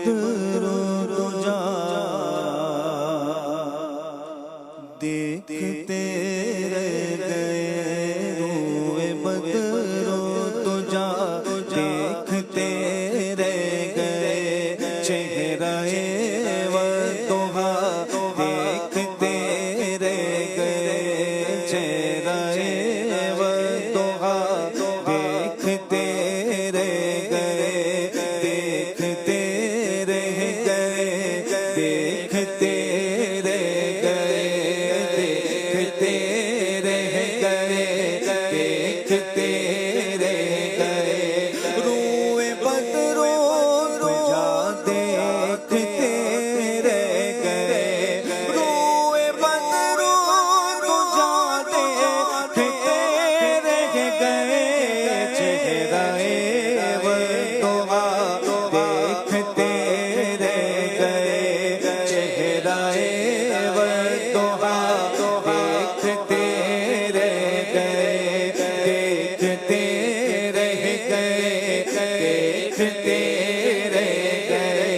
بدر تجا دیکھتے رہ گئے، روئے بدر تجا دیکھتے رہ گئے، چہرہ وضحا دیکھتے رہ گئے، چہرہ وضحا دیکھتے رہ گئے، دیکھتے رہ گئے، دیکھتے رہ گئے، دیکھتے رہ گئے، دیکھتے رہ گئے، روئے بدر تجا دیکھتے رہ گئے، روئے بدر تجا دیکھتے رہ گئے، چہرہ وضحا دیکھتے رہ گئے، چہرہ وضحا دیکھتے رہ گئے، دیکھتے رہ گئے، دیکھتے رہ گئے،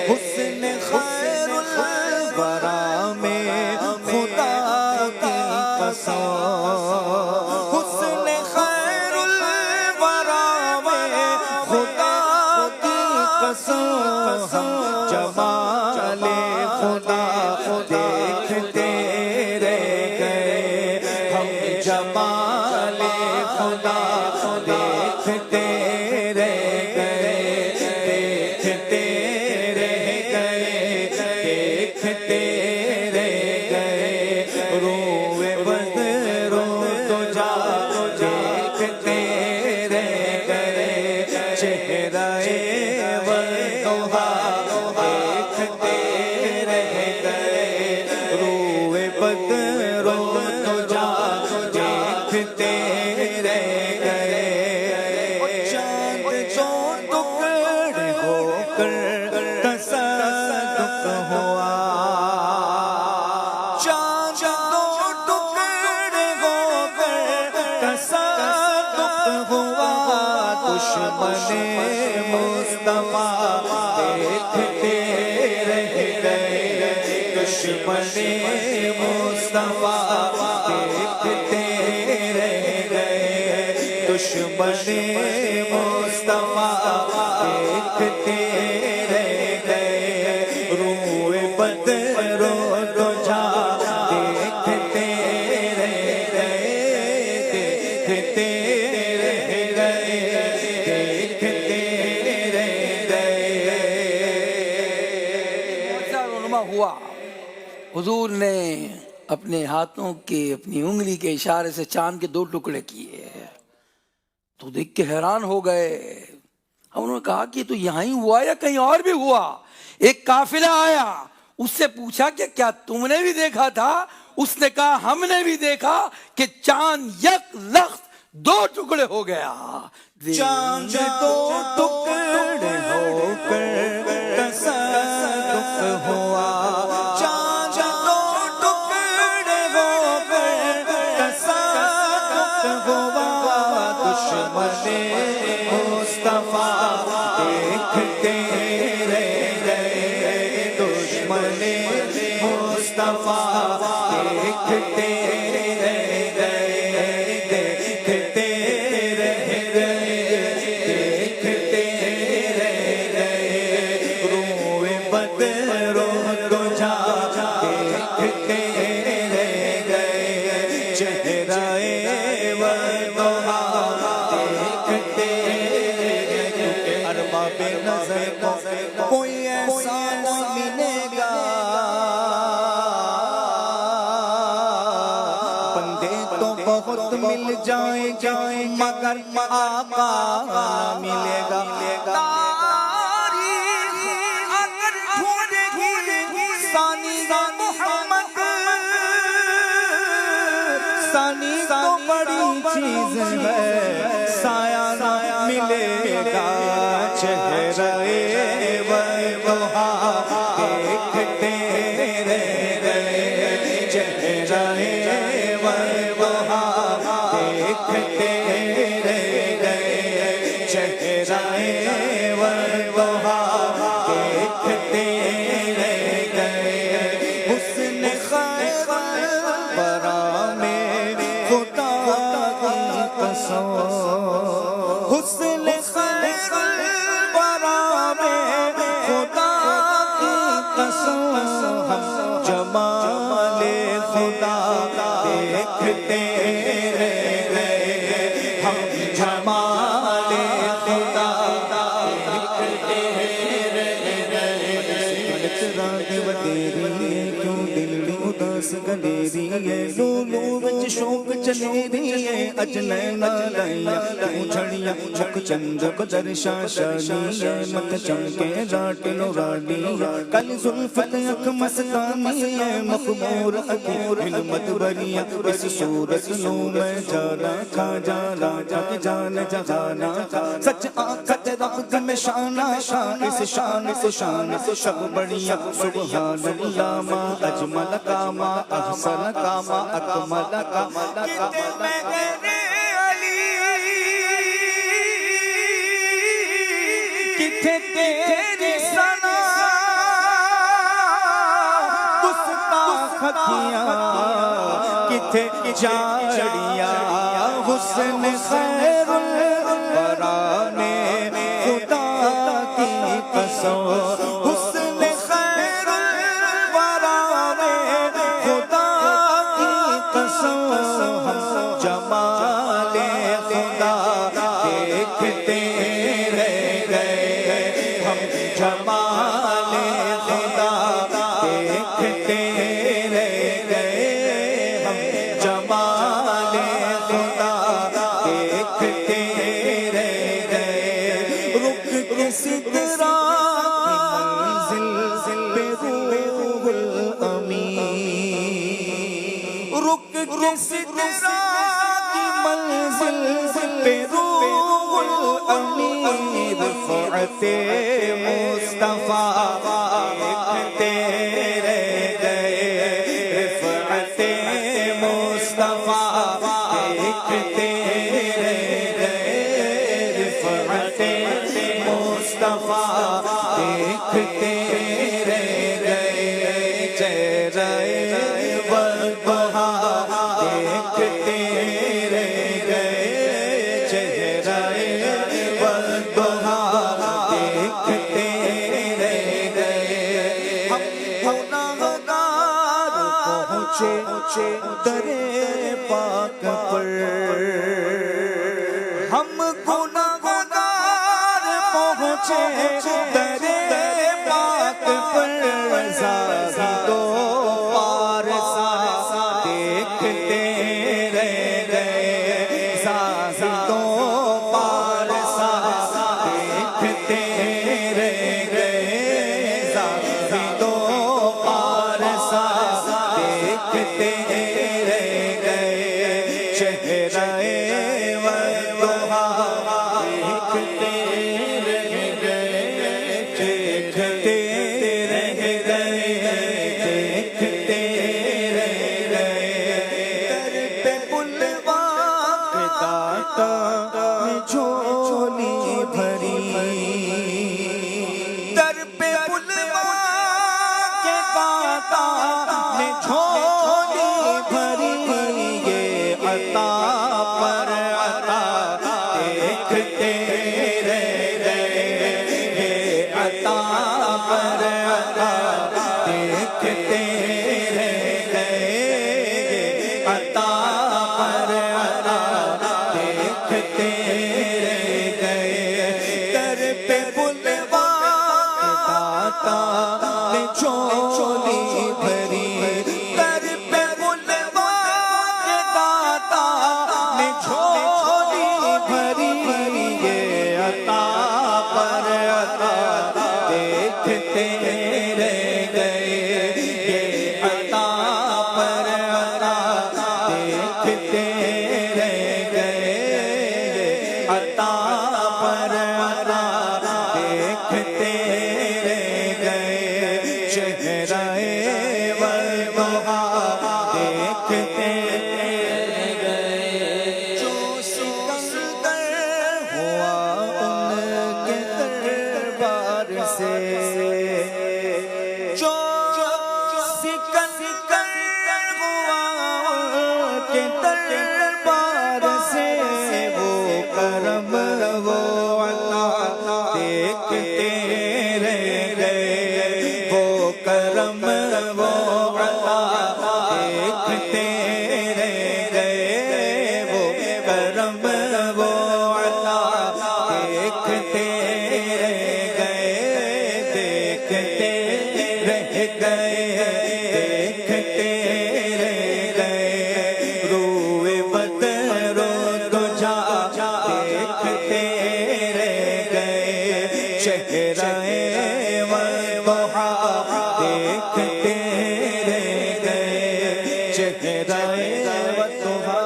حسن خیر الورا میں خدا کی قسم، حسن خیر الورا میں خدا کی قسم، جمال خدا دیکھتے رہ گئے، ہم جمال خدا دیکھتے رہ گئے، دیکھتے رہ گئے، دیکھتے رہ گئے، روئے بدر تجا دیکھتے رہ گئے، چہرہ وضحا دیکھتے رہ گئے، روئے بدر تجا دیکھتے رہ گئے، چاند جو ٹکڑے ہو کر تصدق ہوا، چاند جو ٹکڑے ہو کر تصدق ہوا، دشمن مصطفیٰ دیکھتے رہ گئے، دشمن مصطفیٰ دیکھتے رہ گئے، دشمن مصطفیٰ دیکھتے رہ گئے، روئے بدر تجا دیکھتے رہ گئے، دیکھتے رہ گئے، دیکھتے رہ گئے۔ رونما ہوا، حضور نے اپنے ہاتھوں کے اپنی انگلی کے اشارے سے چاند کے 2 ٹکڑے کیے تو دیکھ کے حیران ہو گئے۔ انہوں نے کہا کہ تو یہاں ہی ہوا یا کہیں اور بھی ہوا؟ ایک قافلہ آیا، اس سے پوچھا کہ کیا تم نے بھی دیکھا تھا؟ اس نے کہا ہم نے بھی دیکھا کہ چاند یک لخت 2 ٹکڑے ہو گیا۔ چاند 2 ٹکڑے ہو کر تصدق ہوا، چاند 2 ٹکڑے ہو کر تصدق ہوا، دشمن مصطفیٰ دیکھتے رہ گئے، دشمن مصطفیٰ دیکھتے رہ گئے، دیکھتے رہ گئے، دیکھتے رہ گئے، روئے بدر تجا دیکھتے رہ گئے، چہرہ وضحا دیکھتے رہ گئے، ارباب نظر کو کوئی ایسا ملے گا، بندے تو بہت مل جائیں گے مگر آقا نہ ملے گا، تاریخ اگر ڈھونڈے گی ثانی محمد، ثانی تو بڑی چیز ہے، سایہ نہ ملے گا، چہرہ وضحا دیکھتے رہ گئے، چہرہ وضحا دیکھتے رہ گئے، چہرہ وضحا قسم ہم جمال خدا دیکھتے رہ گئے، ہم جمال خدا دیکھتے رہ گئے۔ راگ ودیری ہے کیوں دل اداس گلیری ہے، لولو وچ شوق چلیری ہے، اجنینا لائیا کیوں جھڑیاں جھک چند بدر شاشانی ہے، مت چمکے راٹ نورانی ہے، کل زلفت اکھ مستانی ہے، مخمور اکھور علمت بریاں اس صورت نو میں جانا کھا جانا تھک جان جہانا سچ آنکھت رب میں شانہ شان اس شان سے شان سب بڑیاں سبحان اللہ ما اجمل کا ما احسن کا ما اکمل کا کتے میں گرے علی کتے تیری سنا گستاخ کیا کتے جاڑیا حسن خیر الورا نے خدا کی قسم حسن خیر الورا نے خدا کی قسم ہم جمال خدا دیکھتے رہ گئے، ہم جمال خدا دیکھتے رہ گئے، ہم جمال خدا دیکھتے رہ گئے۔ رک کے سدرا کی منزل پہ روح الامین، رک کے سدرا کی منزل پہ روح الامین، رفعت مصطفیٰ دیکھتے رہ گئے، رفعت مصطفیٰ دیکھتے رہ گئے، رفعت مصطفیٰ دیکھتے رہ گئے، چہرہ والضحا دیکھتے رہ گئے، چہرہ والضحا دیکھتے رہ گئے۔ ہم گناہگار پہنچے درے پاک پر، ہم گناہگار پہنچے درے پاک پر، زاہدو پارسا دیکھتے رہ گئے، زاہدو پارسا دیکھتے رہ گئے، زاہدو پارسا دیکھتے رہ گئے، چہرہ والضحا دیکھتے رہ گئے، دیکھتے رہ گئے، دیکھتے رہ گئے۔ در پہ بلوا کے داتا نے جھولی بھری، در پہ بلوا کے داتا نے جھولی بھری، یہ عطا پر عطا دیکھتے رہ گئے، یہ عطا پر عطا دیکھتے رہ گئے، عطا پر عطا دیکھتے رہ گئے۔ در پہ بلوا کے داتا نے جھولی بھری، در پہ بلوا کے داتا نے جھولی بھری، یہ عطا پر عطا دیکھتے رہ گئے، یہ عطا پر عطا دیکھتے رہ گئے، عطا پر عطا دیکھتے رہ گئے، چہرہ والضحا دیکھتے رہ گئے۔ جو سکندر ہوا ان کے دربار سے، جو سکندر ہوا ان کے دربار سے، وہ کرم وہ عطا دیکھتے رہ گئے، وہ کرم دیکھتے رہ گئے دیکھتے رہ گئے روئے بدر و دجا دیکھتے رہ گئے چہرہ وضحا دیکھتے رہ گئے چہرہ وضحا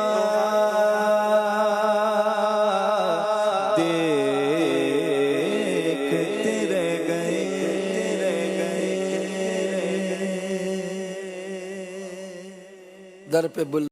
دیکھتے رہ گئے در پہ بل